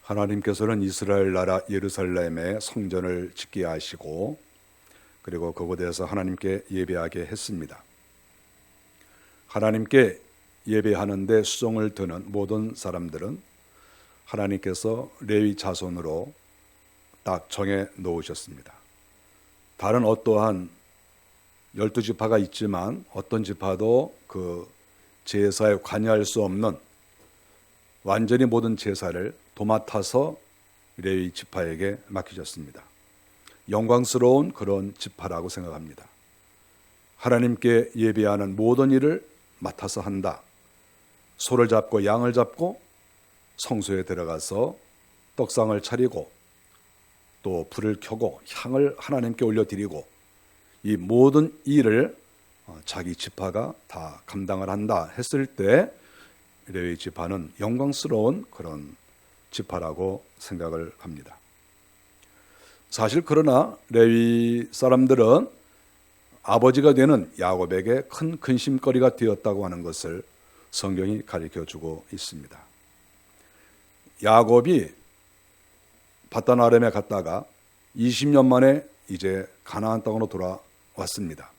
하나님께서는 이스라엘 나라 예루살렘에 성전을 짓게 하시고 그리고 그곳에서 하나님께 예배하게 했습니다. 하나님께 예배하는데 수종을 드는 모든 사람들은 하나님께서 레위 자손으로 딱 정해 놓으셨습니다. 다른 어떠한 12지파가 있지만 어떤 지파도 그 제사에 관여할 수 없는 완전히 모든 제사를 도맡아서 레위 지파에게 맡기셨습니다. 영광스러운 그런 지파라고 생각합니다. 하나님께 예배하는 모든 일을 맡아서 한다. 소를 잡고 양을 잡고 성소에 들어가서 떡상을 차리고 또 불을 켜고 향을 하나님께 올려드리고 이 모든 일을 자기 지파가 다 감당을 한다 했을 때 레위 지파는 영광스러운 그런 지파라고 생각을 합니다. 사실 그러나 레위 사람들은 아버지가 되는 야곱에게 큰 근심거리가 되었다고 하는 것을 성경이 가르쳐주고 있습니다. 야곱이 바단 아람에 갔다가 20년 만에 이제 가나안 땅으로 돌아왔습니다.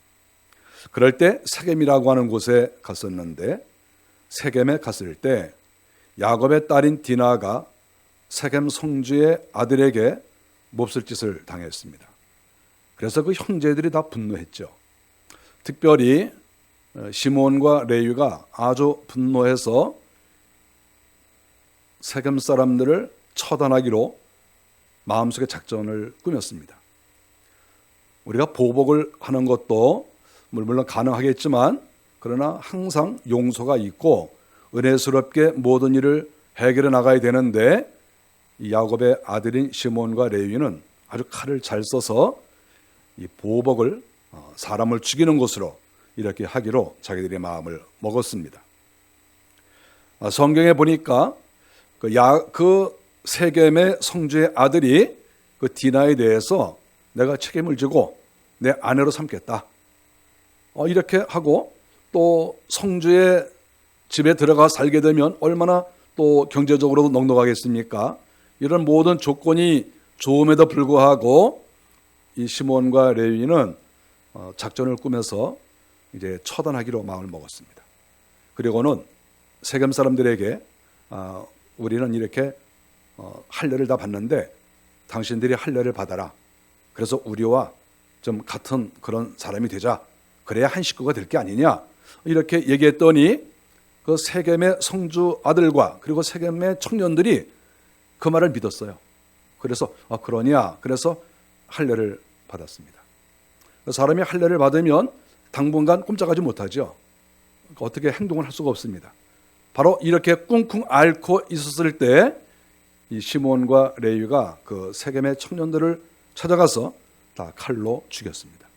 그럴 때 세겜이라고 하는 곳에 갔었는데 세겜에 갔을 때 야곱의 딸인 디나가 세겜 성주의 아들에게 몹쓸 짓을 당했습니다. 그래서 그 형제들이 다 분노했죠. 특별히 시몬과 레위가 아주 분노해서 세겜 사람들을 처단하기로 마음속에 작전을 꾸몄습니다. 우리가 보복을 하는 것도 물론 가능하겠지만 그러나 항상 용서가 있고 은혜스럽게 모든 일을 해결해 나가야 되는데 이 야곱의 아들인 시몬과 레위는 아주 칼을 잘 써서 이 보복을 사람을 죽이는 것으로 이렇게 하기로 자기들의 마음을 먹었습니다. 성경에 보니까 그 세겜의 성주의 아들이 그 디나에 대해서 내가 책임을 지고 내 아내로 삼겠다. 이렇게 하고 또 성주의 집에 들어가 살게 되면 얼마나 또 경제적으로도 넉넉하겠습니까? 이런 모든 조건이 좋음에도 불구하고 이 시몬과 레위는 작전을 꾸며서 이제 처단하기로 마음을 먹었습니다. 그리고는 세겜 사람들에게 우리는 이렇게 할례를 다 받는데 당신들이 할례를 받아라. 그래서 우리와 좀 같은 그런 사람이 되자. 그래야 한 식구가 될 게 아니냐. 이렇게 얘기했더니 그 세겜의 성주 아들과 그리고 세겜의 청년들이 그 말을 믿었어요. 그래서 그러냐. 그래서 할례를 받았습니다. 사람이 할례를 받으면 당분간 꼼짝하지 못하죠. 어떻게 행동을 할 수가 없습니다. 바로 이렇게 꿍꿍 앓고 있었을 때 이 시몬과 레위가 그 세겜의 청년들을 찾아가서 다 칼로 죽였습니다.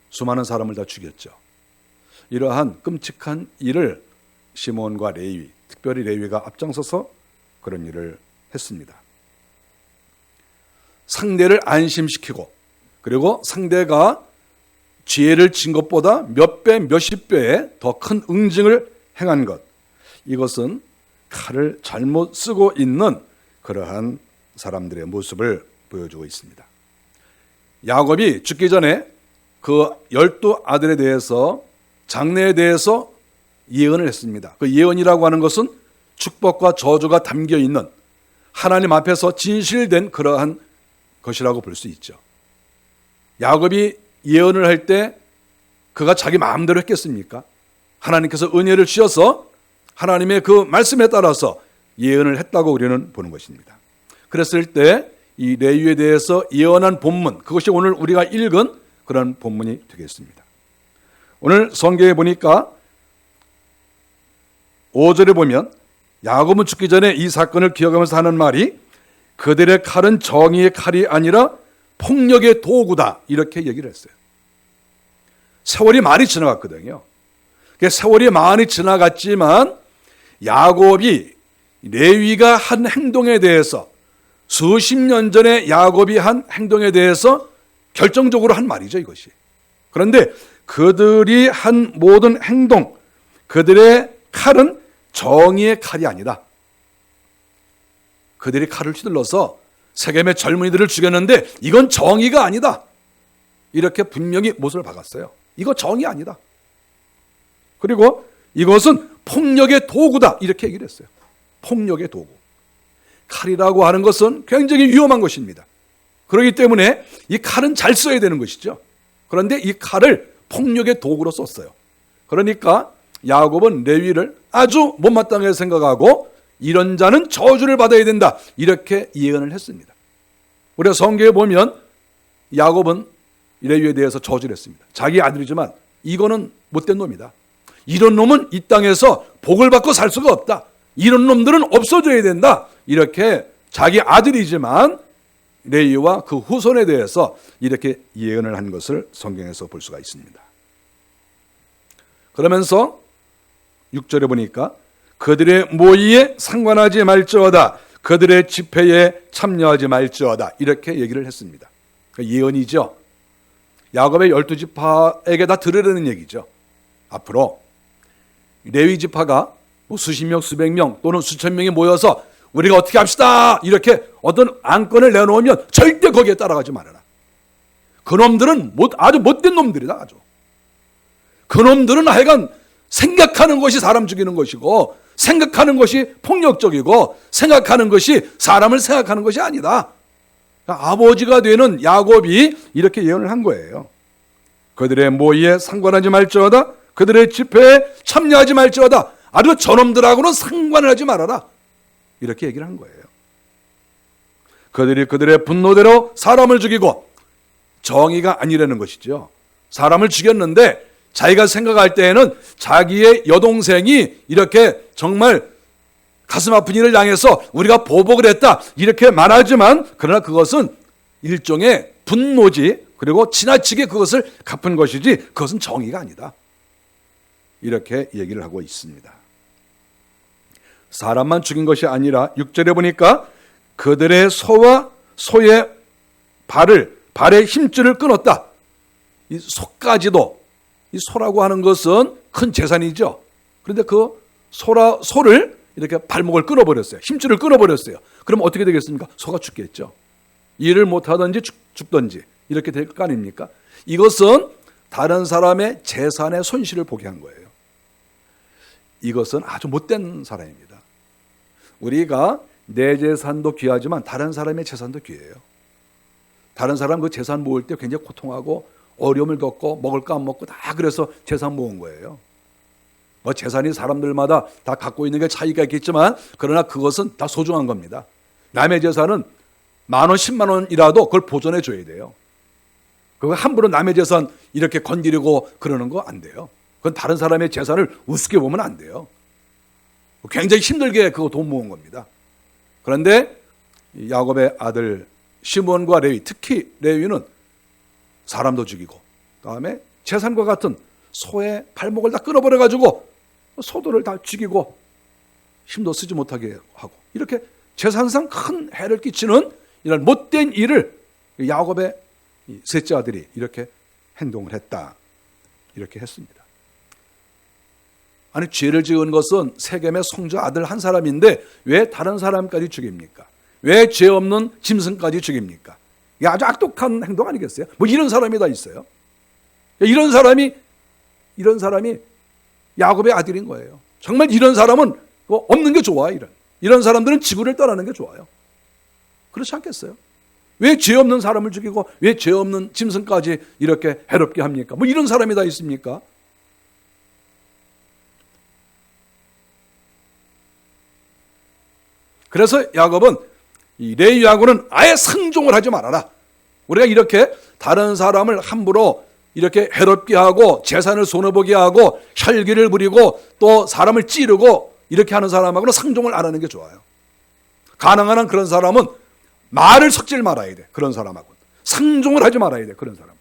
수많은 사람을 다 죽였죠. 이러한 끔찍한 일을 시몬과 레위, 특별히 레위가 앞장서서 그런 일을 했습니다. 상대를 안심시키고 그리고 상대가 죄를 진 것보다 몇 배, 몇십 배의 더 큰 응징을 행한 것, 이것은 칼을 잘못 쓰고 있는 그러한 사람들의 모습을 보여주고 있습니다. 야곱이 죽기 전에 그 12아들에 대해서 장래에 대해서 예언을 했습니다. 그 예언이라고 하는 것은 축복과 저주가 담겨 있는 하나님 앞에서 진실된 그러한 것이라고 볼 수 있죠. 야곱이 예언을 할 때 그가 자기 마음대로 했겠습니까? 하나님께서 은혜를 주셔서 하나님의 그 말씀에 따라서 예언을 했다고 우리는 보는 것입니다. 그랬을 때 이 레위에 대해서 예언한 본문, 그것이 오늘 우리가 읽은 그런 본문이 되겠습니다. 오늘 성경에 보니까 5절에 보면 야곱은 죽기 전에 이 사건을 기억하면서 하는 말이 그들의 칼은 정의의 칼이 아니라 폭력의 도구다, 이렇게 얘기를 했어요. 세월이 많이 지나갔거든요. 세월이 많이 지나갔지만 야곱이 레위가 한 행동에 대해서 수십 년 전에 야곱이 한 행동에 대해서 결정적으로 한 말이죠, 이것이. 그런데 그들이 한 모든 행동, 그들의 칼은 정의의 칼이 아니다. 그들이 칼을 휘둘러서 세겜의 젊은이들을 죽였는데 이건 정의가 아니다. 이렇게 분명히 못을 박았어요. 이거 정의 아니다. 그리고 이것은 폭력의 도구다. 이렇게 얘기를 했어요. 폭력의 도구. 칼이라고 하는 것은 굉장히 위험한 것입니다. 그렇기 때문에 이 칼은 잘 써야 되는 것이죠. 그런데 이 칼을 폭력의 도구로 썼어요. 그러니까 야곱은 레위를 아주 못마땅하게 생각하고 이런 자는 저주를 받아야 된다. 이렇게 예언을 했습니다. 우리가 성경에 보면 야곱은 레위에 대해서 저주를 했습니다. 자기 아들이지만 이거는 못된 놈이다. 이런 놈은 이 땅에서 복을 받고 살 수가 없다. 이런 놈들은 없어져야 된다. 이렇게 자기 아들이지만 레위와 그 후손에 대해서 이렇게 예언을 한 것을 성경에서 볼 수가 있습니다. 그러면서 6절에 보니까 그들의 모의에 상관하지 말지어다. 그들의 집회에 참여하지 말지어다. 이렇게 얘기를 했습니다. 예언이죠. 야곱의 12지파에게 다 들으라는 얘기죠. 앞으로 레위 지파가 수십 명, 수백 명 또는 수천 명이 모여서 우리가 어떻게 합시다. 이렇게 어떤 안건을 내놓으면 절대 거기에 따라가지 말아라. 그놈들은 아주 못된 놈들이다. 아주. 그놈들은 하여간 생각하는 것이 사람 죽이는 것이고 생각하는 것이 폭력적이고 생각하는 것이 사람을 생각하는 것이 아니다. 그러니까 아버지가 되는 야곱이 이렇게 예언을 한 거예요. 그들의 모의에 상관하지 말지어다. 그들의 집회에 참여하지 말지어다. 아주 저놈들하고는 상관을 하지 말아라. 이렇게 얘기를 한 거예요. 그들이 그들의 분노대로 사람을 죽이고 정의가 아니라는 것이죠. 사람을 죽였는데 자기가 생각할 때에는 자기의 여동생이 이렇게 정말 가슴 아픈 일을 당해서 우리가 보복을 했다 이렇게 말하지만 그러나 그것은 일종의 분노지 그리고 지나치게 그것을 갚은 것이지 그것은 정의가 아니다. 이렇게 얘기를 하고 있습니다. 사람만 죽인 것이 아니라 6절에 보니까 그들의 소와 소의 발의 힘줄을 끊었다. 이 소까지도 이 소라고 하는 것은 큰 재산이죠. 그런데 그 소를 이렇게 발목을 끊어버렸어요. 힘줄을 끊어버렸어요. 그럼 어떻게 되겠습니까? 소가 죽겠죠. 일을 못하든지 죽든지 이렇게 될 거 아닙니까? 이것은 다른 사람의 재산의 손실을 보게 한 거예요. 이것은 아주 못된 사람입니다. 우리가 내 재산도 귀하지만 다른 사람의 재산도 귀해요. 다른 사람 그 재산 모을 때 굉장히 고통하고 어려움을 겪고 먹을 거 안 먹고 다 그래서 재산 모은 거예요. 뭐 재산이 사람들마다 다 갖고 있는 게 차이가 있겠지만 그러나 그것은 다 소중한 겁니다. 남의 재산은 10,000원, 10만 원이라도 그걸 보존해 줘야 돼요. 그거 함부로 남의 재산 이렇게 건드리고 그러는 거 안 돼요. 그건 다른 사람의 재산을 우습게 보면 안 돼요. 굉장히 힘들게 그거 돈 모은 겁니다. 그런데 야곱의 아들 시몬과 레위, 특히 레위는 사람도 죽이고 그다음에 재산과 같은 소의 발목을 다 끊어버려가지고 소들을 다 죽이고 힘도 쓰지 못하게 하고 이렇게 재산상 큰 해를 끼치는 이런 못된 일을 야곱의 셋째 아들이 이렇게 행동을 했다. 이렇게 했습니다. 아니 죄를 지은 것은 세겜의 성주 아들 한 사람인데 왜 다른 사람까지 죽입니까? 왜 죄 없는 짐승까지 죽입니까? 이게 아주 악독한 행동 아니겠어요? 뭐 이런 사람이 다 있어요. 이런 사람이 야곱의 아들인 거예요. 정말 이런 사람은 없는 게 좋아. 이런 사람들은 지구를 떠나는 게 좋아요. 그렇지 않겠어요? 왜 죄 없는 사람을 죽이고 왜 죄 없는 짐승까지 이렇게 해롭게 합니까? 뭐 이런 사람이 다 있습니까? 그래서 야곱은 이 레위하고는 아예 상종을 하지 말아라. 우리가 이렇게 다른 사람을 함부로 이렇게 해롭게 하고 재산을 손해보게 하고 혈기를 부리고 또 사람을 찌르고 이렇게 하는 사람하고는 상종을 안 하는 게 좋아요. 가능한 한 그런 사람은 말을 섞질 말아야 돼. 그런 사람하고 상종을 하지 말아야 돼. 그런 사람.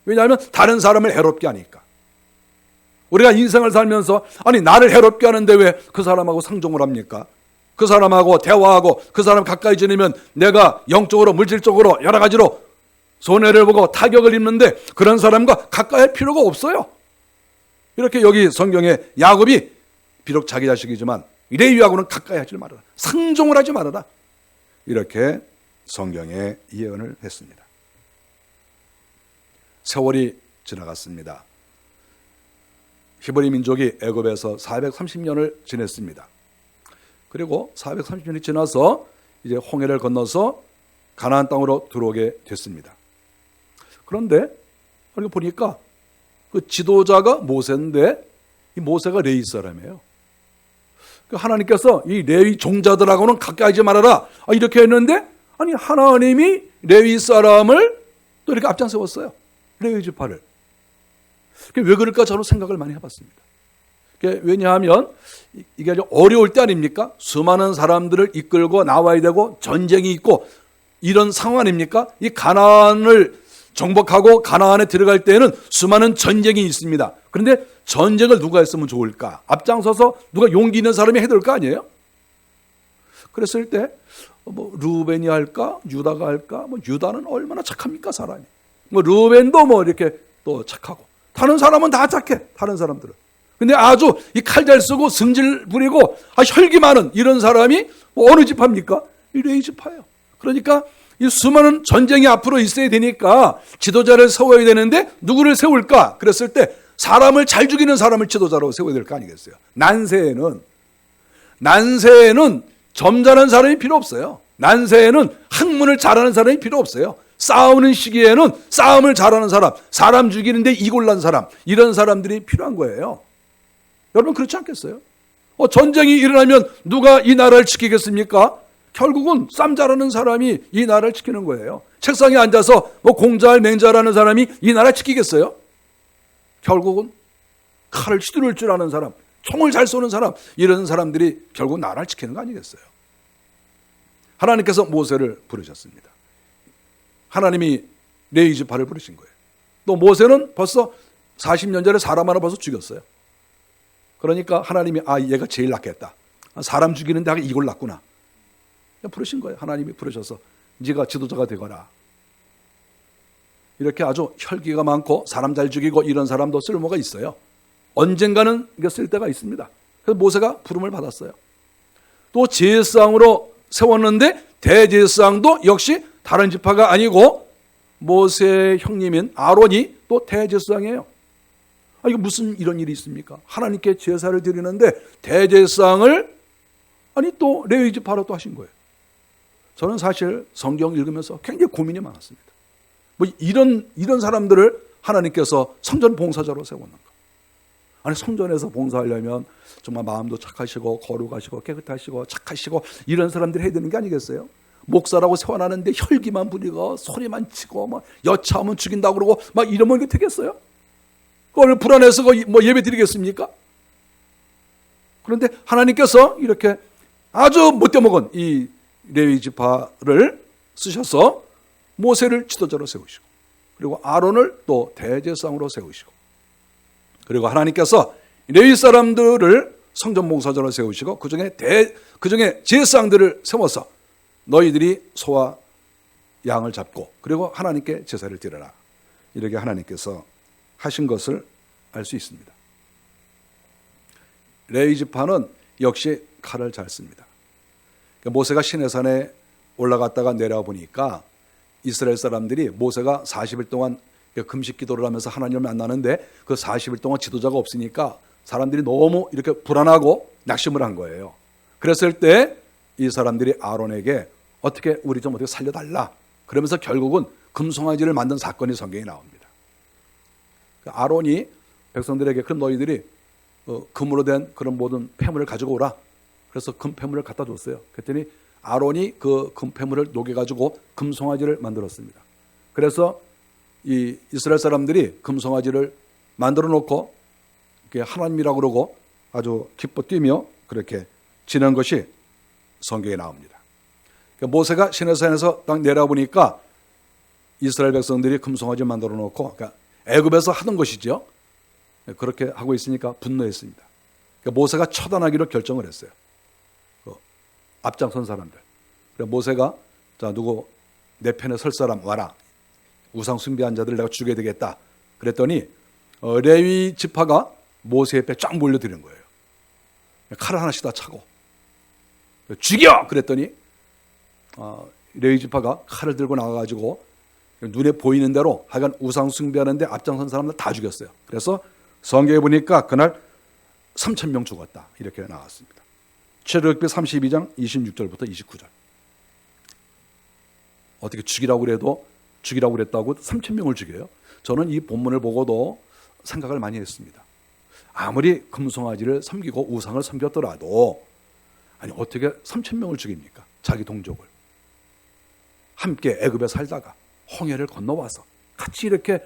왜냐하면 다른 사람을 해롭게 하니까. 우리가 인생을 살면서 아니 나를 해롭게 하는데 왜 그 사람하고 상종을 합니까? 그 사람하고 대화하고 그 사람 가까이 지내면 내가 영적으로 물질적으로 여러 가지로 손해를 보고 타격을 입는데 그런 사람과 가까이 할 필요가 없어요. 이렇게 여기 성경에 야곱이 비록 자기 자식이지만 레위하고는 가까이 하지 말아라. 상종을 하지 말아라. 이렇게 성경에 예언을 했습니다. 세월이 지나갔습니다. 히브리 민족이 애굽에서 430년을 지냈습니다. 그리고 430년이 지나서 이제 홍해를 건너서 가나안 땅으로 들어오게 됐습니다. 그런데 우리가 보니까 그 지도자가 모세인데 이 모세가 레위 사람이에요. 하나님께서 이 레위 종자들하고는 가까이 하지 말아라 이렇게 했는데, 아니 하나님이 레위 사람을 또 이렇게 앞장세웠어요. 레위 지파를. 왜 그럴까 저는 생각을 많이 해봤습니다. 왜냐하면 이게 아주 어려울 때 아닙니까? 수많은 사람들을 이끌고 나와야 되고 전쟁이 있고 이런 상황 아닙니까? 이 가나안을 정복하고 가나안에 들어갈 때에는 수많은 전쟁이 있습니다. 그런데 전쟁을 누가 했으면 좋을까? 앞장서서 누가 용기 있는 사람이 해야 될 거 아니에요? 그랬을 때 루벤이 할까? 유다가 할까? 유다는 얼마나 착합니까, 사람이? 루벤도 이렇게 또 착하고 다른 사람은 다 착해. 다른 사람들은. 근데 아주 이 칼 잘 쓰고 승질 부리고 혈기 많은 이런 사람이 어느 지파입니까? 이 레위 지파예요. 그러니까 이 수많은 전쟁이 앞으로 있어야 되니까 지도자를 세워야 되는데 누구를 세울까? 그랬을 때 사람을 잘 죽이는 사람을 지도자로 세워야 될 거 아니겠어요? 난세에는 점잖은 사람이 필요 없어요. 난세에는 학문을 잘하는 사람이 필요 없어요. 싸우는 시기에는 싸움을 잘하는 사람 죽이는데 이골난 사람, 이런 사람들이 필요한 거예요. 여러분 그렇지 않겠어요? 전쟁이 일어나면 누가 이 나라를 지키겠습니까? 결국은 쌈 잘하는 사람이 이 나라를 지키는 거예요. 책상에 앉아서 공자할 맹자라는 사람이 이 나라 지키겠어요? 결국은 칼을 휘두를 줄 아는 사람, 총을 잘 쏘는 사람, 이런 사람들이 결국 나라를 지키는 거 아니겠어요? 하나님께서 모세를 부르셨습니다. 하나님이 레위 지파를 부르신 거예요. 또 모세는 벌써 40년 전에 사람 하나 벌써 죽였어요. 그러니까 하나님이 얘가 제일 낫겠다. 사람 죽이는데 이걸 낫구나. 부르신 거예요. 하나님이 부르셔서 네가 지도자가 되거라. 이렇게 아주 혈기가 많고 사람 잘 죽이고 이런 사람도 쓸모가 있어요. 언젠가는 이게 쓸 때가 있습니다. 그래서 모세가 부름을 받았어요. 또 제사장으로 세웠는데 대제사장도 역시 다른 지파가 아니고 모세의 형님인 아론이 또 대제사장이에요. 이게 무슨 이런 일이 있습니까? 하나님께 제사를 드리는데 대제사장을 또 레위 지파로 또 하신 거예요. 저는 사실 성경 읽으면서 굉장히 고민이 많았습니다. 이런 사람들을 하나님께서 성전 봉사자로 세웠는가? 성전에서 봉사하려면 정말 마음도 착하시고 거룩하시고 깨끗하시고 착하시고 이런 사람들이 해야 되는 게 아니겠어요? 목사라고 세워놨는데 혈기만 부리고 소리만 치고 여차하면 죽인다고 그러고 이러면 이게 되겠어요? 오늘 불안해서 예배 드리겠습니까? 그런데 하나님께서 이렇게 아주 못되먹은 이 레위 지파를 쓰셔서 모세를 지도자로 세우시고, 그리고 아론을 또 대제사장으로 세우시고, 그리고 하나님께서 레위 사람들을 성전 봉사자로 세우시고 그중에 제사장들을 세워서 너희들이 소와 양을 잡고 그리고 하나님께 제사를 드려라. 이렇게 하나님께서 하신 것을 알 수 있습니다. 레위 지파는 역시 칼을 잘 씁니다. 모세가 시내산에 올라갔다가 내려와 보니까 이스라엘 사람들이 모세가 40일 동안 금식 기도를 하면서 하나님을 만나는데 그 40일 동안 지도자가 없으니까 사람들이 너무 이렇게 불안하고 낙심을 한 거예요. 그랬을 때 이 사람들이 아론에게 우리 좀 어떻게 살려달라 그러면서 결국은 금송아지를 만든 사건이 성경에 나옵니다. 아론이 백성들에게 그럼 너희들이 금으로 된 그런 모든 폐물을 가지고 오라. 그래서 금폐물을 갖다 줬어요. 그랬더니 아론이 그 금폐물을 녹여가지고 금송아지를 만들었습니다. 그래서 이 이스라엘 사람들이 금송아지를 만들어 놓고 하나님이라고 그러고 아주 기뻐 뛰며 그렇게 지낸 것이 성경에 나옵니다. 모세가 시내산에서 딱 내려보니까 이스라엘 백성들이 금송아지 만들어 놓고 애굽에서 하던 것이죠. 그렇게 하고 있으니까 분노했습니다. 모세가 처단하기로 결정을 했어요. 앞장선 사람들. 모세가 누구 내 편에 설 사람 와라. 우상 숭배한 자들 내가 죽여야 되겠다. 그랬더니 레위 지파가 모세 옆에 쫙 몰려드는 거예요. 칼을 하나씩 다 차고 죽여! 그랬더니 레위 지파가 칼을 들고 나가가지고 눈에 보이는 대로 하여간 우상 숭배하는데 앞장선 사람들 다 죽였어요. 그래서 성경에 보니까 그날 3,000명 죽었다 이렇게 나왔습니다. 출애굽기 32장 26절부터 29절. 어떻게 죽이라고 그래도 죽이라고 그랬다고 3,000명을 죽여요? 저는 이 본문을 보고도 생각을 많이 했습니다. 아무리 금송아지를 섬기고 우상을 섬겼더라도 아니 어떻게 3,000명을 죽입니까? 자기 동족을. 함께 애굽에 살다가 홍해를 건너와서 같이 이렇게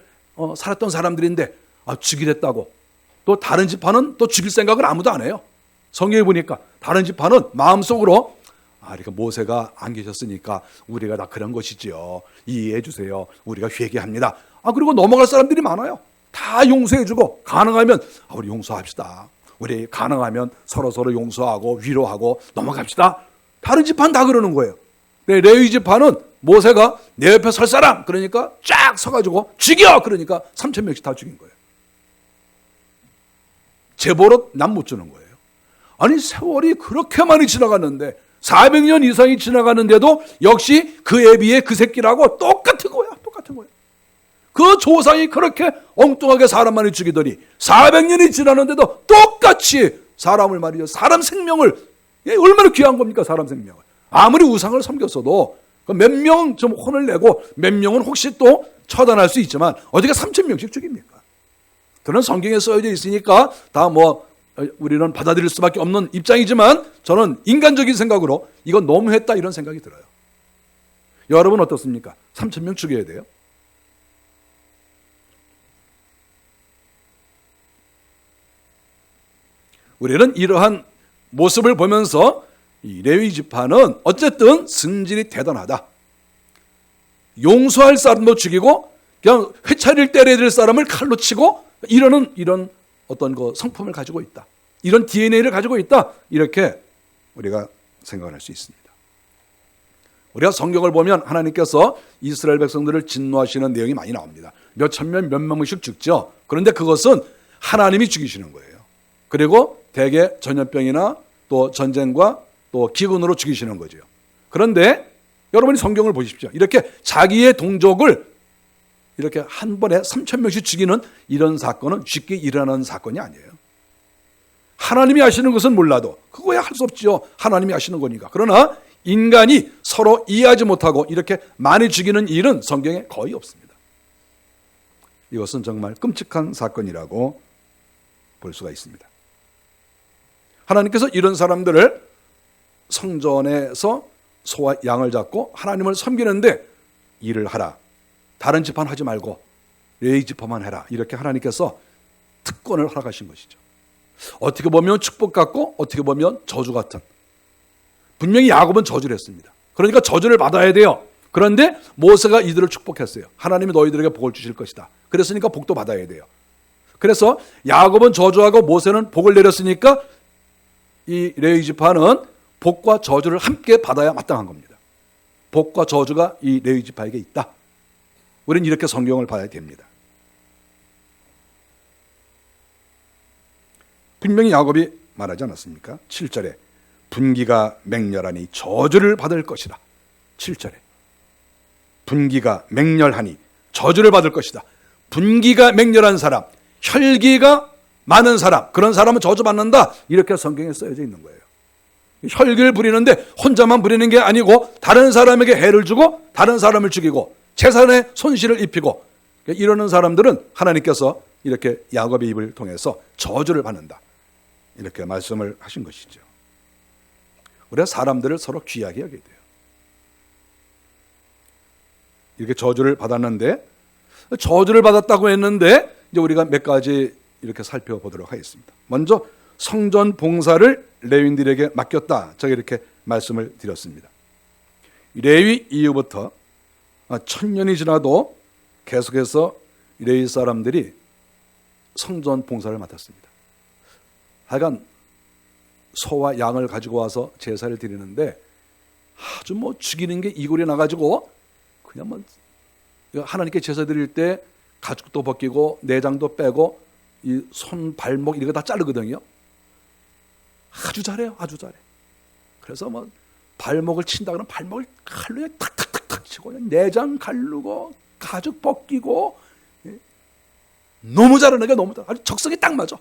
살았던 사람들인데 죽이랬다고. 또 다른 지파는 또 죽일 생각을 아무도 안 해요. 성경에 보니까 다른 지파는 마음속으로 이렇게 모세가 안 계셨으니까 우리가 다 그런 것이지요. 이해해 주세요. 우리가 회개합니다. 그리고 넘어갈 사람들이 많아요. 다 용서해주고 가능하면 우리 용서합시다. 우리 가능하면 서로 용서하고 위로하고 넘어갑시다. 다른 지파는 다 그러는 거예요. 레위 지파는 모세가 내 옆에 설 사람 그러니까 쫙 서가지고 죽여 그러니까 3,000명씩 다 죽인 거예요. 제버릇 남 못 주는 거예요. 아니 세월이 그렇게 많이 지나갔는데 400년 이상이 지나갔는데도 역시 그에 비해 그 새끼라고 똑같은 거야. 똑같은 거야. 그 조상이 그렇게 엉뚱하게 사람 많이 죽이더니 400년이 지났는데도 똑같이 사람을 말이죠. 사람 생명을 얼마나 귀한 겁니까? 사람 생명을. 아무리 우상을 섬겼어도 몇 명 좀 혼을 내고 몇 명은 혹시 또 처단할 수 있지만 어디가 3,000명씩 죽입니까? 그런 성경에 써져 있으니까 다 우리는 받아들일 수밖에 없는 입장이지만 저는 인간적인 생각으로 이건 너무했다 이런 생각이 들어요. 여러분 어떻습니까? 3,000명 죽여야 돼요? 우리는 이러한 모습을 보면서 이 레위 지파는 어쨌든 승질이 대단하다. 용서할 사람도 죽이고 그냥 회차리를 때려야 될 사람을 칼로 치고 이런 어떤 그 성품을 가지고 있다. 이런 DNA를 가지고 있다. 이렇게 우리가 생각을 할 수 있습니다. 우리가 성경을 보면 하나님께서 이스라엘 백성들을 진노하시는 내용이 많이 나옵니다. 몇 천명, 몇 명씩 죽죠. 그런데 그것은 하나님이 죽이시는 거예요. 그리고 대개 전염병이나 또 전쟁과 또 기근으로 죽이시는 거죠. 그런데 여러분이 성경을 보십시오. 이렇게 자기의 동족을 이렇게 한 번에 3,000명씩 죽이는 이런 사건은 쉽게 일어나는 사건이 아니에요. 하나님이 하시는 것은 몰라도 그거야 할 수 없죠. 하나님이 하시는 거니까. 그러나 인간이 서로 이해하지 못하고 이렇게 많이 죽이는 일은 성경에 거의 없습니다. 이것은 정말 끔찍한 사건이라고 볼 수가 있습니다. 하나님께서 이런 사람들을 성전에서 소와 양을 잡고 하나님을 섬기는데 일을 하라. 다른 지파는 하지 말고 레위 지파만 해라. 이렇게 하나님께서 특권을 허락하신 것이죠. 어떻게 보면 축복 같고 어떻게 보면 저주 같은. 분명히 야곱은 저주를 했습니다. 그러니까 저주를 받아야 돼요. 그런데 모세가 이들을 축복했어요. 하나님이 너희들에게 복을 주실 것이다. 그랬으니까 복도 받아야 돼요. 그래서 야곱은 저주하고 모세는 복을 내렸으니까 이 레위 지파는 복과 저주를 함께 받아야 마땅한 겁니다. 복과 저주가 이 레위 지파에게 있다. 우리는 이렇게 성경을 봐야 됩니다. 분명히 야곱이 말하지 않았습니까? 7절에 분기가 맹렬하니 저주를 받을 것이다. 7절에 분기가 맹렬하니 저주를 받을 것이다. 분기가 맹렬한 사람, 혈기가 많은 사람, 그런 사람은 저주받는다. 이렇게 성경에 써져 있는 거예요. 혈기를 부리는데 혼자만 부리는 게 아니고 다른 사람에게 해를 주고 다른 사람을 죽이고 재산에 손실을 입히고 이러는 사람들은 하나님께서 이렇게 야곱의 입을 통해서 저주를 받는다. 이렇게 말씀을 하신 것이죠. 우리가 사람들을 서로 귀하게 여겨야 돼요. 이렇게 저주를 받았는데 저주를 받았다고 했는데 이제 우리가 몇 가지 이렇게 살펴보도록 하겠습니다. 먼저 성전 봉사를 레위인들에게 맡겼다. 제가 이렇게 말씀을 드렸습니다. 레위 이후부터 1000년이 지나도 계속해서 레위 사람들이 성전 봉사를 맡았습니다. 하여간 소와 양을 가지고 와서 제사를 드리는데 아주 죽이는 게 이골이 나가지고 그냥 하나님께 제사 드릴 때 가죽도 벗기고 내장도 빼고 이 손, 발목 이런 거 다 자르거든요. 아주 잘해요. 아주 잘해. 그래서 발목을 친다 그러면 발목을 칼로 탁탁탁탁 치고 내장 갈르고 가죽 벗기고, 너무 잘하는 게 너무 잘해. 아주 적성에 딱 맞아.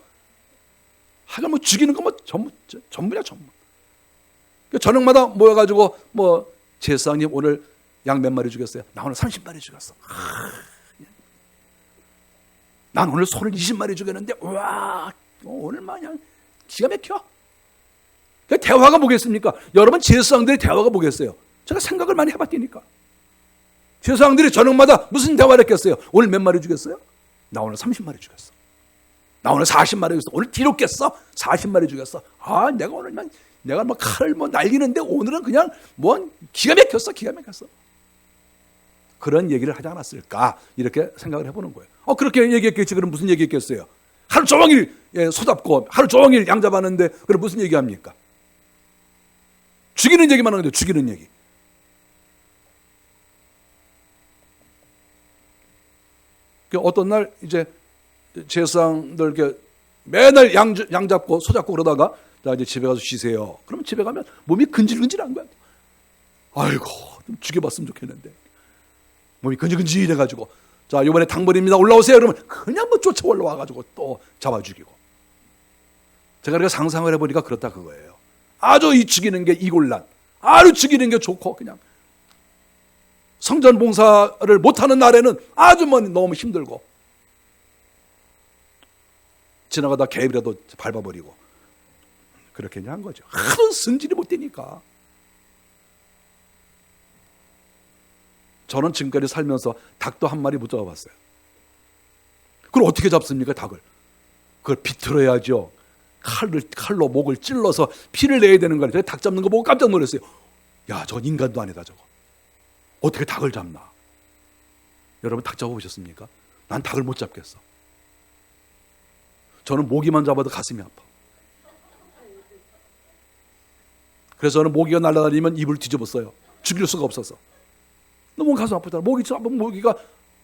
하여간 뭐 죽이는 거 뭐 전부야 전부. 저녁마다 모여가지고 뭐 제사장님 오늘 양 몇 마리 죽였어요? 나 오늘 30마리 죽였어. 난 오늘 소를 20마리 죽였는데 와 오늘 마냥 기가 막혀. 대화가 뭐겠습니까? 여러분 제사장들의 대화가 뭐겠어요? 제가 생각을 많이 해봤다니까. 제사장들이 저녁마다 무슨 대화를 했겠어요? 오늘 몇 마리 죽였어요? 나 오늘 30마리 죽였어. 나 오늘 40마리 죽였어. 오늘 뒤로 깼어? 40마리 죽였어. 아 내가 오늘만 내가 뭐 칼을 뭐 날리는데 오늘은 그냥 뭐 기가 막혔어. 기가 막혔어. 그런 얘기를 하지 않았을까 이렇게 생각을 해보는 거예요. 그렇게 얘기했겠지. 그럼 무슨 얘기했겠어요? 하루 종일 소잡고 하루 종일 양 잡았는데 그럼 무슨 얘기합니까? 죽이는 얘기만 하는데 죽이는 얘기. 어떤 날 이제 제사장들 이렇게 매날 양 잡고 소 잡고 그러다가 자 이제 집에 가서 쉬세요. 그러면 집에 가면 몸이 근질근질한 거야. 아이고 좀 죽여봤으면 좋겠는데 몸이 근질근질해가지고 자 이번에 당번입니다. 올라오세요. 그러면 그냥 뭐 쫓아 올라와가지고 또 잡아 죽이고. 제가 이렇게 상상을 해보니까 그렇다 그거예요. 아주 이 죽이는 게 이골란, 아주 죽이는 게 좋고 그냥 성전 봉사를 못하는 날에는 아주 너무 힘들고 지나가다 개입이라도 밟아버리고 그렇게 한 거죠. 하도 승질이 못 되니까. 저는 지금까지 살면서 닭도 한 마리 못 잡아봤어요. 그걸 어떻게 잡습니까? 닭을. 그걸 비틀어야죠. 칼로 목을 찔러서 피를 내야 되는 거예요. 닭 잡는 거 보고 깜짝 놀랐어요. 야, 저 인간도 아니다 저거. 어떻게 닭을 잡나? 여러분 닭 잡아보셨습니까? 난 닭을 못 잡겠어. 저는 모기만 잡아도 가슴이 아파. 그래서 저는 모기가 날아다니면 입을 뒤집었어요. 죽일 수가 없어서. 너무 가슴 아프잖아. 모기 잡으면 모기가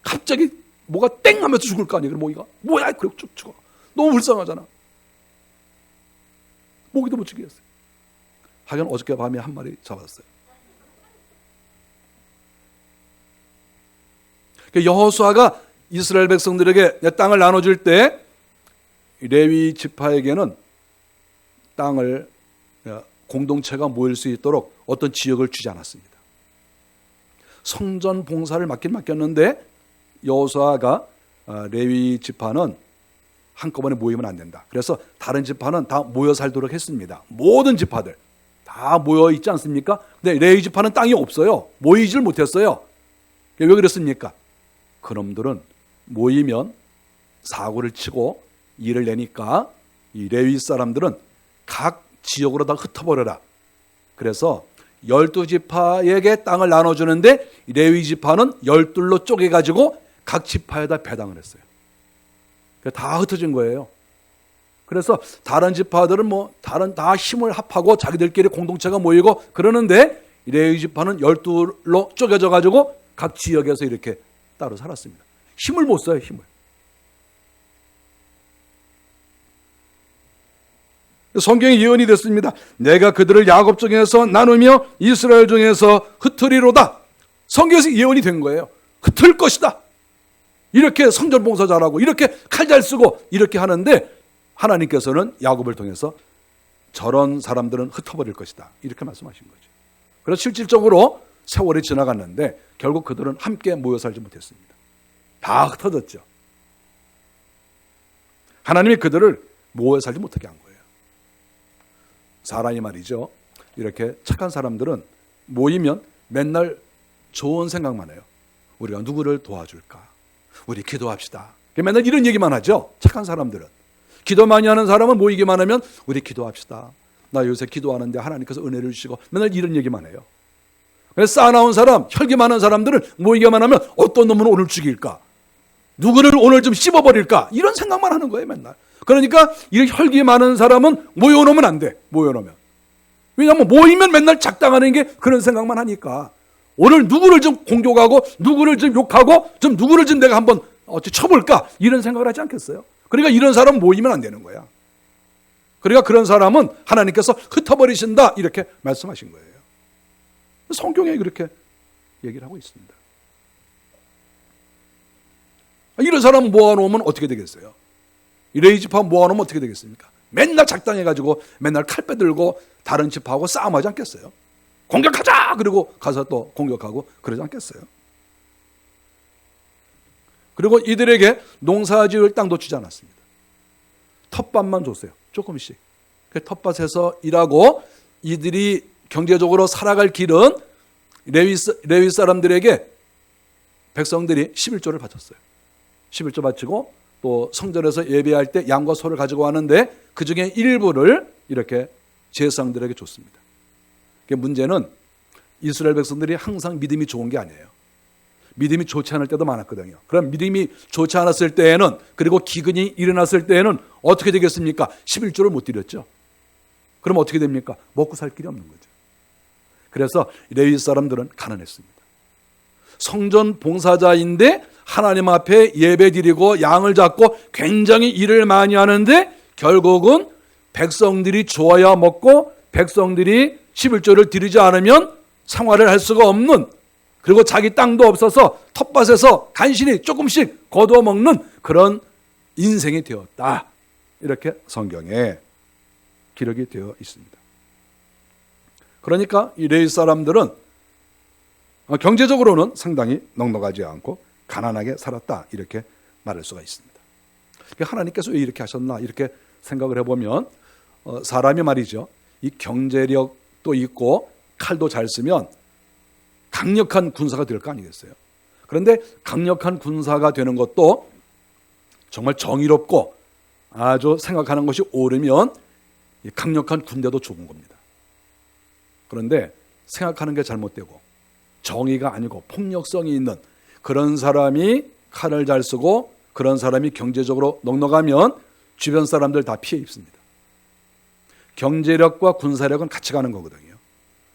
갑자기 뭐가 땡 하면서 죽을 거 아니에요. 그럼 모기가 뭐야? 그래 쭉 죽어. 너무 불쌍하잖아. 모기도 못 죽이겠어요. 하여간 어저께 밤에 한 마리 잡았어요. 여호수아가 이스라엘 백성들에게 땅을 나눠줄 때 레위 지파에게는 땅을 공동체가 모일 수 있도록 어떤 지역을 주지 않았습니다. 성전 봉사를 맡겼는데 여호수아가 레위 지파는 한꺼번에 모이면 안 된다. 그래서 다른 지파는 다 모여 살도록 했습니다. 모든 지파들 다 모여 있지 않습니까? 근데 레위 지파는 땅이 없어요. 모이질 못했어요. 왜 그랬습니까? 그놈들은 모이면 사고를 치고 일을 내니까 이 레위 사람들은 각 지역으로 다 흩어버려라. 그래서 12지파에게 땅을 나눠주는데 레위 지파는 12로 쪼개가지고 각 지파에다 배당을 했어요. 다 흩어진 거예요. 그래서 다른 지파들은 다 힘을 합하고 자기들끼리 공동체가 모이고 그러는데 레위 지파는 12로 쪼개져가지고 각 지역에서 이렇게 따로 살았습니다. 힘을 못 써요, 힘을. 성경에 예언이 됐습니다. 내가 그들을 야곱 중에서 나누며 이스라엘 중에서 흩으리로다. 성경에서 예언이 된 거예요. 흩을 것이다. 이렇게 성전 봉사 잘하고 이렇게 칼 잘 쓰고 이렇게 하는데 하나님께서는 야곱을 통해서 저런 사람들은 흩어버릴 것이다. 이렇게 말씀하신 거죠. 그래서 실질적으로 세월이 지나갔는데 결국 그들은 함께 모여 살지 못했습니다. 다 흩어졌죠. 하나님이 그들을 모여 살지 못하게 한 거예요. 사람이 말이죠. 이렇게 착한 사람들은 모이면 맨날 좋은 생각만 해요. 우리가 누구를 도와줄까? 우리 기도합시다. 맨날 이런 얘기만 하죠. 착한 사람들은. 기도 많이 하는 사람은 모이기만 하면 우리 기도합시다. 나 요새 기도하는데 하나님께서 은혜를 주시고 맨날 이런 얘기만 해요. 그래서 쌓아나온 사람, 혈기 많은 사람들은 모이기만 하면 어떤 놈은 오늘 죽일까? 누구를 오늘 좀 씹어버릴까? 이런 생각만 하는 거예요, 맨날. 그러니까 이 혈기 많은 사람은 모여놓으면 안 돼. 모여놓으면. 왜냐하면 모이면 맨날 작당하는 게 그런 생각만 하니까. 오늘 누구를 좀 공격하고 누구를 좀 욕하고 좀 누구를 좀 내가 한번 쳐볼까? 이런 생각을 하지 않겠어요? 그러니까 이런 사람은 모이면 안 되는 거야. 그러니까 그런 사람은 하나님께서 흩어버리신다 이렇게 말씀하신 거예요. 성경에 그렇게 얘기를 하고 있습니다. 이런 사람 모아놓으면 어떻게 되겠어요? 레위 지파 모아놓으면 어떻게 되겠습니까? 맨날 작당해가지고 맨날 칼 빼들고 다른 지파하고 싸움하지 않겠어요? 공격하자! 그리고 가서 또 공격하고 그러지 않겠어요? 그리고 이들에게 농사지을 땅도 주지 않았습니다. 텃밭만 줬어요. 조금씩. 그 텃밭에서 일하고 이들이 경제적으로 살아갈 길은 레위 사람들에게 백성들이 11조를 바쳤어요. 11조 바치고 또 성전에서 예배할 때 양과 소를 가지고 왔는데 그 중에 일부를 이렇게 제사장들에게 줬습니다. 문제는 이스라엘 백성들이 항상 믿음이 좋은 게 아니에요. 믿음이 좋지 않을 때도 많았거든요. 그럼 믿음이 좋지 않았을 때에는, 그리고 기근이 일어났을 때에는 어떻게 되겠습니까? 11조를 못 드렸죠. 그럼 어떻게 됩니까? 먹고 살 길이 없는 거죠. 그래서 레위 사람들은 가난했습니다. 성전 봉사자인데 하나님 앞에 예배 드리고 양을 잡고 굉장히 일을 많이 하는데 결국은 백성들이 좋아야 먹고 백성들이 11조를 드리지 않으면 생활을 할 수가 없는, 그리고 자기 땅도 없어서 텃밭에서 간신히 조금씩 거두어 먹는 그런 인생이 되었다. 이렇게 성경에 기록이 되어 있습니다. 그러니까 이 레위 사람들은 경제적으로는 상당히 넉넉하지 않고 가난하게 살았다. 이렇게 말할 수가 있습니다. 하나님께서 왜 이렇게 하셨나 이렇게 생각을 해보면 사람이 말이죠. 이 경제력도 있고 칼도 잘 쓰면 강력한 군사가 될 거 아니겠어요? 그런데 강력한 군사가 되는 것도 정말 정의롭고 아주 생각하는 것이 옳으면 강력한 군대도 좋은 겁니다. 그런데 생각하는 게 잘못되고 정의가 아니고 폭력성이 있는 그런 사람이 칼을 잘 쓰고 그런 사람이 경제적으로 넉넉하면 주변 사람들 다 피해 입습니다. 경제력과 군사력은 같이 가는 거거든요.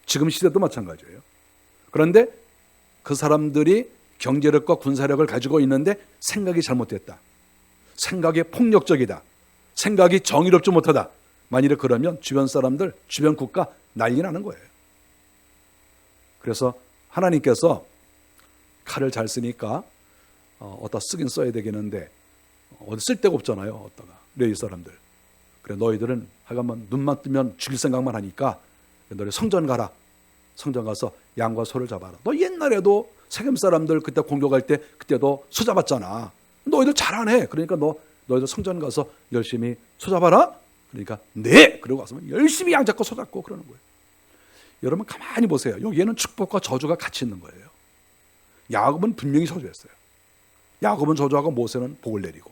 지금 시대도 마찬가지예요. 그런데 그 사람들이 경제력과 군사력을 가지고 있는데 생각이 잘못됐다. 생각이 폭력적이다. 생각이 정의롭지 못하다. 만일에 그러면 주변 사람들, 주변 국가 난리 나는 거예요. 그래서 하나님께서 칼을 잘 쓰니까 어디다 쓰긴 써야 되겠는데 어디 쓸 데가 없잖아요. 어디다가 레위 사람들. 그래 너희들은 하여간 눈만 뜨면 죽일 생각만 하니까 너희 성전 가라. 성전 가서 양과 소를 잡아라. 너 옛날에도 세겜 사람들 그때 공격할 때 그때도 소 잡았잖아. 너희들 잘하네. 그러니까 너희들 성전 가서 열심히 소 잡아라. 그러니까 네. 그러고 와서 열심히 양 잡고 소 잡고 그러는 거예요. 여러분 가만히 보세요. 여기에는 축복과 저주가 같이 있는 거예요. 야곱은 분명히 저주했어요. 야곱은 저주하고 모세는 복을 내리고.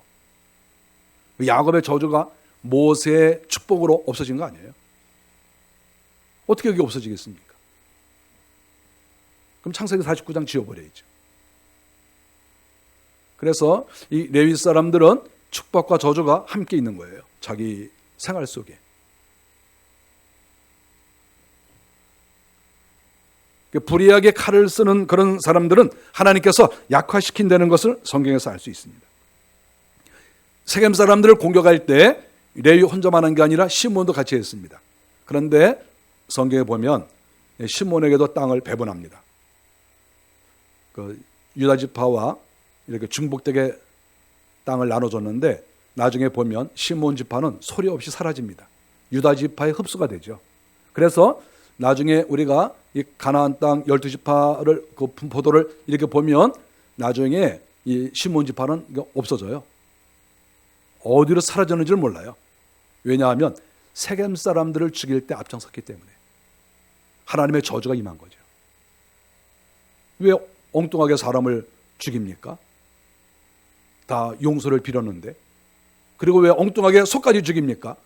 야곱의 저주가 모세의 축복으로 없어진 거 아니에요? 어떻게 여기 없어지겠습니까? 그럼 창세기 49장 지워버려야죠. 그래서 이 레위 사람들은 축복과 저주가 함께 있는 거예요. 자기 생활 속에. 불의하게 칼을 쓰는 그런 사람들은 하나님께서 약화시킨다는 것을 성경에서 알 수 있습니다. 세겜 사람들을 공격할 때 레위 혼자만 한 게 아니라 시몬도 같이 했습니다. 그런데 성경에 보면 시몬에게도 땅을 배분합니다. 그 유다 지파와 이렇게 중복되게 땅을 나눠줬는데 나중에 보면 시몬 지파는 소리 없이 사라집니다. 유다 지파에 흡수가 되죠. 그래서 나중에 우리가 이 가나안 땅 12지파를 그 분포도를 이렇게 보면 나중에 이 시몬 지파는 없어져요. 어디로 사라졌는지를 몰라요. 왜냐하면 세겜 사람들을 죽일 때 앞장섰기 때문에 하나님의 저주가 임한 거죠. 왜 엉뚱하게 사람을 죽입니까? 다 용서를 빌었는데. 그리고 왜 엉뚱하게 소까지 죽입니까?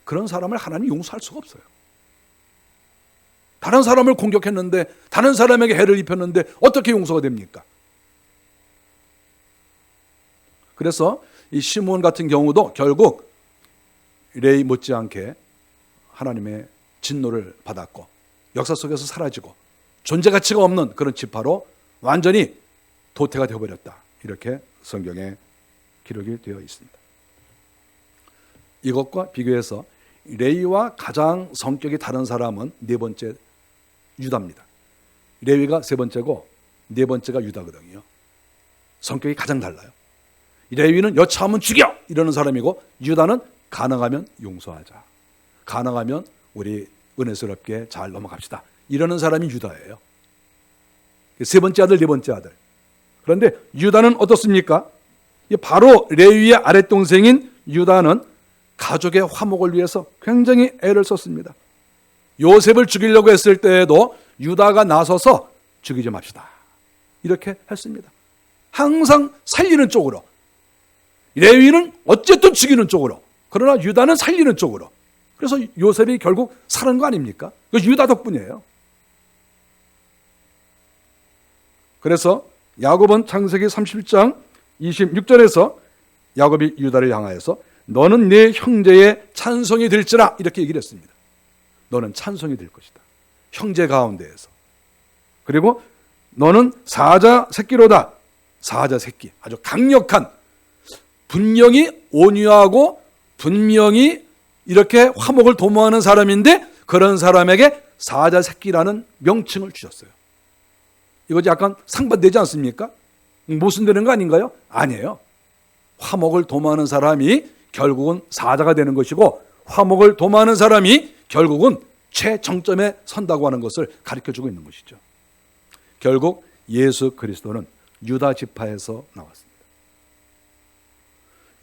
그런 사람을 하나님이 용서할 수가 없어요. 다른 사람을 공격했는데 다른 사람에게 해를 입혔는데 어떻게 용서가 됩니까? 그래서 이 시몬 같은 경우도 결국 레위 못지않게 하나님의 진노를 받았고 역사 속에서 사라지고 존재 가치가 없는 그런 지파로 완전히 도태가 되어버렸다. 이렇게 성경에 기록이 되어 있습니다. 이것과 비교해서 레위와 가장 성격이 다른 사람은 네 번째 유다입니다. 레위가 세 번째고 네 번째가 유다거든요. 성격이 가장 달라요. 레위는 여차하면 죽여 이러는 사람이고, 유다는 가능하면 용서하자, 가능하면 우리 은혜스럽게 잘 넘어갑시다 이러는 사람이 유다예요. 세 번째 아들, 네 번째 아들. 그런데 유다는 어떻습니까? 바로 레위의 아랫동생인 유다는 가족의 화목을 위해서 굉장히 애를 썼습니다. 요셉을 죽이려고 했을 때에도 유다가 나서서 죽이지 맙시다 이렇게 했습니다. 항상 살리는 쪽으로. 레위는 어쨌든 죽이는 쪽으로, 그러나 유다는 살리는 쪽으로. 그래서 요셉이 결국 살은 거 아닙니까? 유다 덕분이에요. 그래서 야곱은 창세기 37장 26절에서 야곱이 유다를 향하여서 너는 네 형제의 찬송이 될지라 이렇게 얘기를 했습니다. 너는 찬송이 될 것이다, 형제 가운데에서. 그리고 너는 사자 새끼로다. 사자 새끼, 아주 강력한, 분명히 온유하고 분명히 이렇게 화목을 도모하는 사람인데, 그런 사람에게 사자 새끼라는 명칭을 주셨어요. 이거 약간 상반되지 않습니까? 모순되는 거 아닌가요? 아니에요. 화목을 도모하는 사람이 결국은 사자가 되는 것이고, 화목을 도모하는 사람이 결국은 최정점에 선다고 하는 것을 가르쳐주고 있는 것이죠. 결국 예수 그리스도는 유다 지파에서 나왔습니다.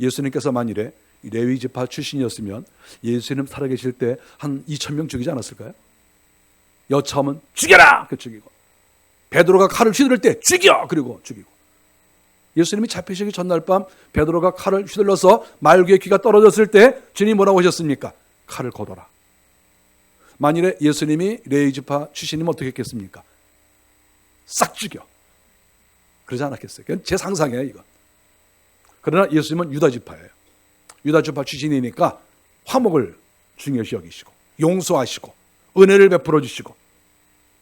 예수님께서 만일에 레위 지파 출신이었으면 예수님 살아계실 때 한 2,000명 죽이지 않았을까요? 여차하면 죽여라! 죽이고, 베드로가 칼을 휘두를 때 죽여! 그리고 죽이고. 예수님이 잡히시기 전날 밤 베드로가 칼을 휘둘러서 말구의 귀가 떨어졌을 때 주님이 뭐라고 하셨습니까? 칼을 걷어라. 만일에 예수님이 레위 지파 출신이면 어떻게 했겠습니까? 싹 죽여. 그러지 않았겠어요? 그건 제 상상이에요, 이건. 그러나 예수님은 유다 지파예요. 유다 지파 출신이니까 화목을 중요시 여기시고, 용서하시고, 은혜를 베풀어 주시고,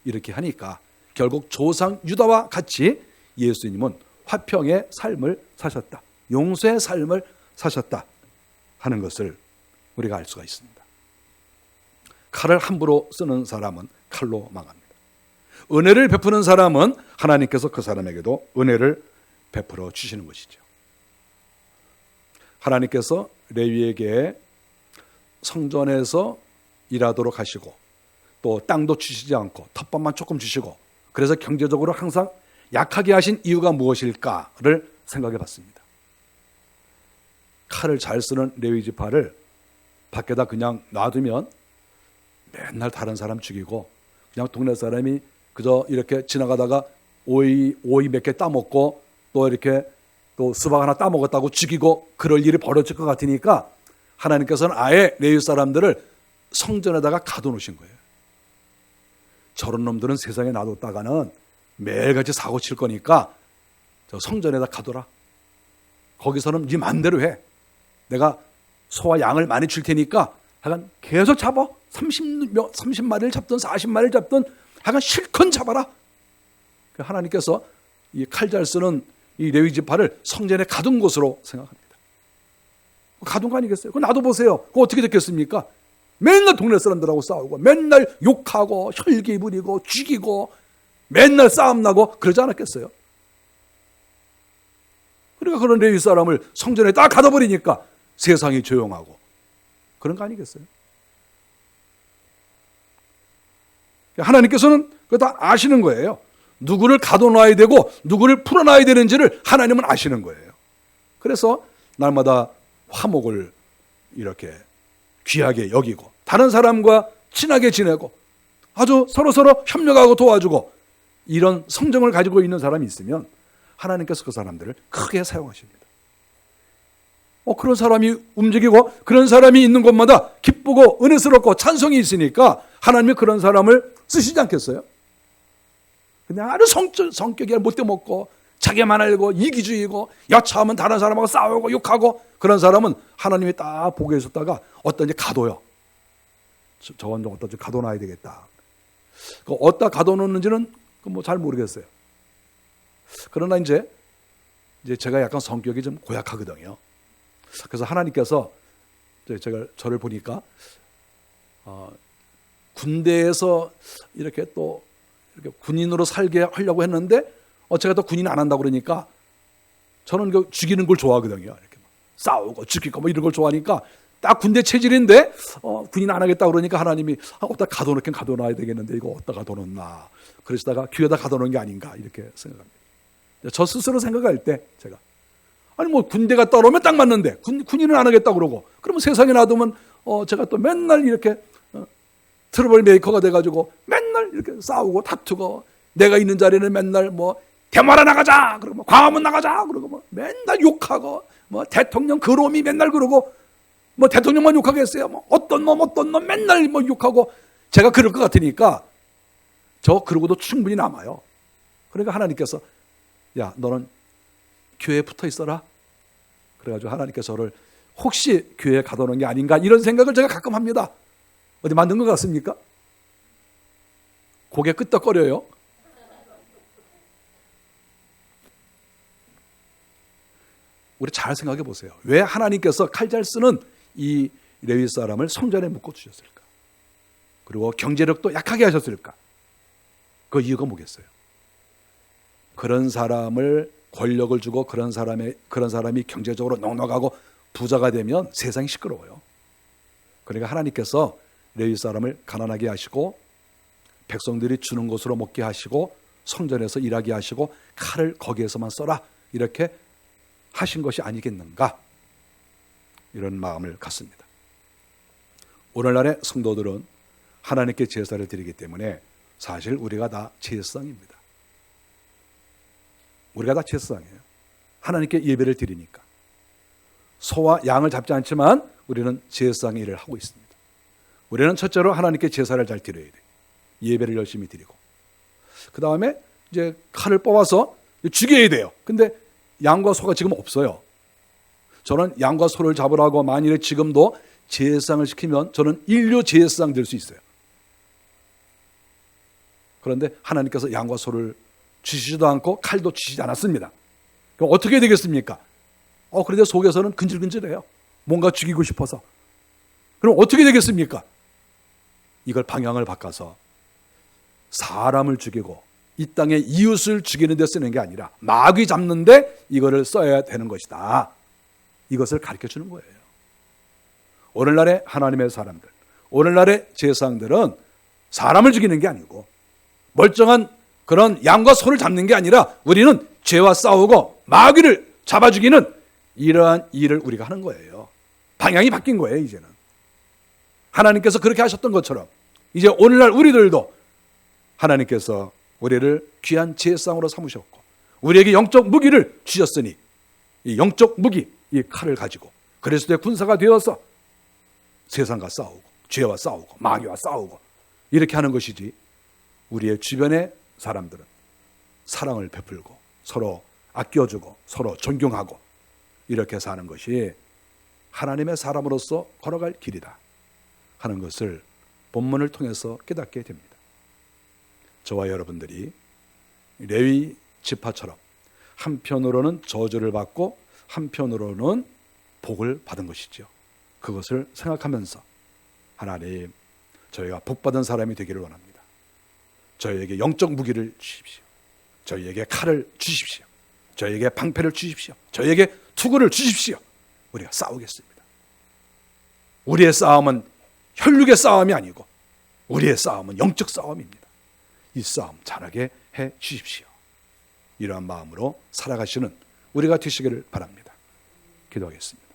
이렇게 하니까 결국 조상 유다와 같이 예수님은 화평의 삶을 사셨다, 용서의 삶을 사셨다 하는 것을 우리가 알 수가 있습니다. 칼을 함부로 쓰는 사람은 칼로 망합니다. 은혜를 베푸는 사람은 하나님께서 그 사람에게도 은혜를 베풀어 주시는 것이죠. 하나님께서 레위에게 성전에서 일하도록 하시고, 또 땅도 주시지 않고 텃밭만 조금 주시고, 그래서 경제적으로 항상 약하게 하신 이유가 무엇일까를 생각해 봤습니다. 칼을 잘 쓰는 레위 지파를 밖에다 그냥 놔두면 맨날 다른 사람 죽이고, 그냥 동네 사람이 그저 이렇게 지나가다가 오이 몇 개 따먹고, 또 이렇게 또 수박 하나 따먹었다고 죽이고, 그럴 일이 벌어질 것 같으니까 하나님께서는 아예 레위 사람들을 성전에다가 가둬놓으신 거예요. 저런 놈들은 세상에 놔뒀다가는 매일같이 사고 칠 거니까 저 성전에다 가둬라. 거기서는 네 맘대로 해. 내가 소와 양을 많이 줄 테니까 하여간 계속 잡아. 30마리를 잡든 40마리를 잡든 하여간 실컷 잡아라. 하나님께서 이 칼 잘 쓰는 이 레위 지파를 성전에 가둔 것으로 생각합니다. 가둔 거 아니겠어요? 그거 놔둬보세요. 그거 어떻게 됐겠습니까? 맨날 동네 사람들하고 싸우고, 맨날 욕하고 혈기 부리고 죽이고, 맨날 싸움 나고 그러지 않았겠어요? 그러니까 그런 레위 사람을 성전에 딱 가둬버리니까 세상이 조용하고 그런 거 아니겠어요? 하나님께서는 그거 다 아시는 거예요. 누구를 가둬놔야 되고 누구를 풀어놔야 되는지를 하나님은 아시는 거예요. 그래서 날마다 화목을 이렇게 귀하게 여기고, 다른 사람과 친하게 지내고, 아주 서로서로 협력하고 도와주고, 이런 성정을 가지고 있는 사람이 있으면 하나님께서 그 사람들을 크게 사용하십니다. 그런 사람이 움직이고 그런 사람이 있는 곳마다 기쁘고 은혜스럽고 찬송이 있으니까 하나님이 그런 사람을 쓰시지 않겠어요? 그냥 아주 성격이 못돼 먹고 자기만 알고 이기주의고 여차하면 다른 사람하고 싸우고 욕하고, 그런 사람은 하나님이 딱 보고 있었다가 어떤지 가둬요. 저건 좀 어떤지 가둬놔야 되겠다. 어디다 가둬놓는지는 뭐 잘 모르겠어요. 그러나 이제 제가 약간 성격이 좀 고약하거든요. 그래서 하나님께서 저를 보니까 군대에서 이렇게 또 이렇게 군인으로 살게 하려고 했는데 제가 또 군인 안 한다고 그러니까 저는 그 죽이는 걸 좋아하거든요. 이렇게 싸우고 죽이고 뭐 이런 걸 좋아하니까 딱 군대 체질인데 군인 안 하겠다 그러니까 하나님이 어디다 가둬놓긴 가둬놔야 되겠는데 이거 어디다 가둬놓나. 그러시다가 귀에다 가둬놓은 게 아닌가 이렇게 생각합니다. 저 스스로 생각할 때 제가 아니 뭐 군대가 따라오면 딱 맞는데 군인은 안 하겠다 그러고 그러면 세상에 놔두면 제가 또 맨날 이렇게 트러블 메이커가 돼가지고 맨날 이렇게 싸우고 다투고 내가 있는 자리는 맨날 뭐 대마라 나가자 그러고 뭐 광화문 나가자 그러고 뭐 맨날 욕하고 뭐 대통령 그놈이 맨날 그러고 뭐 대통령만 욕하겠어요. 뭐 어떤 놈 맨날 뭐 욕하고 제가 그럴 것 같으니까 저 그러고도 충분히 남아요. 그러니까 하나님께서 야 너는 교회에 붙어 있어라. 그래가지고 하나님께서 저를 혹시 교회에 가둬놓은 게 아닌가 이런 생각을 제가 가끔 합니다. 어디 만든 것 같습니까? 고개 끄덕거려요. 우리 잘 생각해 보세요. 왜 하나님께서 칼 잘 쓰는 이 레위 사람을 성전에 묶어 주셨을까? 그리고 경제력도 약하게 하셨을까? 그 이유가 뭐겠어요? 그런 사람을 권력을 주고 그런 사람이 경제적으로 넉넉하고 부자가 되면 세상이 시끄러워요. 그러니까 하나님께서 레위 사람을 가난하게 하시고 백성들이 주는 것으로 먹게 하시고 성전에서 일하게 하시고 칼을 거기에서만 써라 이렇게 하신 것이 아니겠는가 이런 마음을 갖습니다. 오늘날의 성도들은 하나님께 제사를 드리기 때문에 사실 우리가 다 제사상입니다. 우리가 다 제사상이에요. 하나님께 예배를 드리니까 소와 양을 잡지 않지만 우리는 제사상의 일을 하고 있습니다. 우리는 첫째로 하나님께 제사를 잘 드려야 돼요. 예배를 열심히 드리고 그 다음에 이제 칼을 뽑아서 죽여야 돼요. 근데 양과 소가 지금 없어요. 저는 양과 소를 잡으라고 만일에 지금도 제사상을 시키면 저는 인류 제사상 될 수 있어요. 그런데 하나님께서 양과 소를 주시지도 않고 칼도 주시지 않았습니다. 그럼 어떻게 되겠습니까? 그런데 속에서는 근질근질해요. 뭔가 죽이고 싶어서. 그럼 어떻게 되겠습니까? 이걸 방향을 바꿔서 사람을 죽이고 이 땅의 이웃을 죽이는 데 쓰는 게 아니라 마귀 잡는데 이거를 써야 되는 것이다. 이것을 가르쳐 주는 거예요. 오늘날의 하나님의 사람들, 오늘날의 제사장들은 사람을 죽이는 게 아니고 멀쩡한 그런 양과 소를 잡는 게 아니라 우리는 죄와 싸우고 마귀를 잡아 죽이는 이러한 일을 우리가 하는 거예요. 방향이 바뀐 거예요. 이제는 하나님께서 그렇게 하셨던 것처럼 이제 오늘날 우리들도 하나님께서 우리를 귀한 제사장으로 삼으셨고 우리에게 영적 무기를 주셨으니 이 영적 무기, 이 칼을 가지고 그리스도의 군사가 되어서 세상과 싸우고 죄와 싸우고 마귀와 싸우고 이렇게 하는 것이지 우리의 주변의 사람들은 사랑을 베풀고 서로 아껴주고 서로 존경하고 이렇게 사는 것이 하나님의 사람으로서 걸어갈 길이다 하는 것을 본문을 통해서 깨닫게 됩니다. 저와 여러분들이 레위 지파처럼 한편으로는 저주를 받고 한편으로는 복을 받은 것이죠. 그것을 생각하면서 하나님 저희가 복받은 사람이 되기를 원합니다. 저희에게 영적 무기를 주십시오. 저희에게 칼을 주십시오. 저희에게 방패를 주십시오. 저희에게 투구를 주십시오. 우리가 싸우겠습니다. 우리의 싸움은 혈육의 싸움이 아니고 우리의 싸움은 영적 싸움입니다. 이 싸움 잘하게 해 주십시오. 이러한 마음으로 살아가시는 우리가 되시기를 바랍니다. 기도하겠습니다.